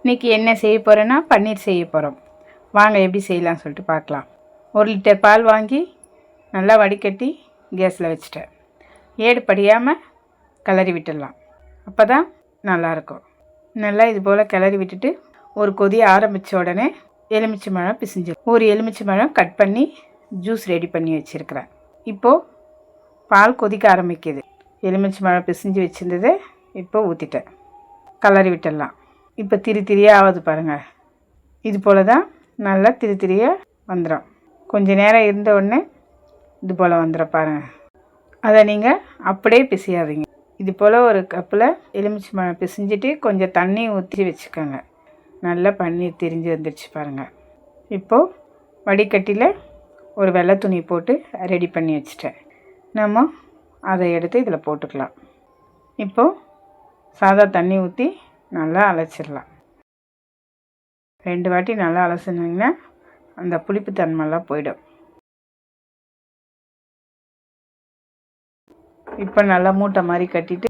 இன்றைக்கி என்ன செய்ய போகிறேன்னா பன்னீர் செய்ய போகிறோம். வாங்க எப்படி செய்யலாம்னு சொல்லிட்டு பார்க்கலாம். 1 லிட்டர் பால் வாங்கி நல்லா வடிகட்டி கேஸில் வச்சுட்டேன். ஏடு படியாமல் கிளறி விட்டுடலாம். அப்போ தான் நல்லாயிருக்கும். நல்லா இது போல் கிளறி விட்டுட்டு ஒரு கொதி ஆரம்பித்த உடனே எலுமிச்சை பழம் பிசிஞ்சு ஒரு எலுமிச்சை பழம் கட் பண்ணி ஜூஸ் ரெடி பண்ணி வச்சுருக்கிறேன். இப்போது பால் கொதிக்க ஆரம்பிக்குது. எலுமிச்சை பழம் பிசிஞ்சு வச்சுருந்ததை இப்போ ஊற்றிட்டேன். கிளறி விட்டுடலாம். இப்போ திரியாக ஆகுது பாருங்கள். இது போல் தான் நல்லா திரியாக வந்துடும். கொஞ்சம் நேரம் இருந்த உடனே இது போல் வந்துடும் பாருங்கள். அதை நீங்கள் அப்படியே பிசையாதீங்க. இது போல் ஒரு கப்பில் எலுமிச்சை பழம் பிசைஞ்சிட்டு கொஞ்சம் தண்ணி ஊற்றி வச்சுக்கோங்க. நல்லா பன்னீர் திரிஞ்சு வந்துடுச்சு பாருங்கள். இப்போது வடிகட்டியில் ஒரு வெள்ளை துணி போட்டு ரெடி பண்ணி வச்சுட்டேன். நம்ம அதை எடுத்து இதில் போட்டுக்கலாம். இப்போது சாதா தண்ணி ஊற்றி நல்லா அலசிடலாம். 2 வாட்டி நல்லா அலசினீங்கன்னா அந்த புளிப்பு தன்மைலாம் போயிடும். இப்போ நல்லா மூட்டை மாதிரி கட்டிட்டு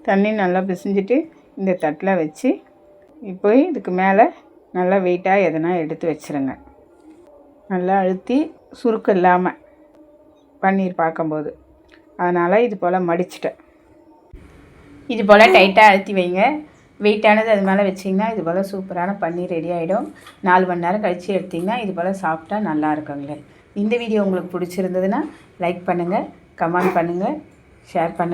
தண்ணி நல்லா பிசைஞ்சிட்டு இந்த தட்டில் வச்சு இப்போ இதுக்கு மேலே நல்லா வெயிட்டாக எதனா எடுத்து வச்சுருங்க. நல்லா அழுத்தி சுருக்கம் இல்லாமல் பன்னீர் பார்க்கும்போது, அதனால் இது போல் மடிச்சிட்டேன். இது போல் டைட்டாக அழுத்தி வைங்க. வெயிட்டானது அது மேலே வச்சிங்கன்னா இது போல் சூப்பரான பன்னீர் ரெடி ஆகிடும். 4 மணி நேரம் கழித்து எடுத்திங்கன்னா இது போல் சாப்பிட்டா நல்லா இருக்குங்களே. இந்த வீடியோ உங்களுக்கு பிடிச்சிருந்ததுன்னா லைக் பண்ணுங்கள், கமெண்ட் பண்ணுங்கள், ஷேர் பண்ணுங்கள்.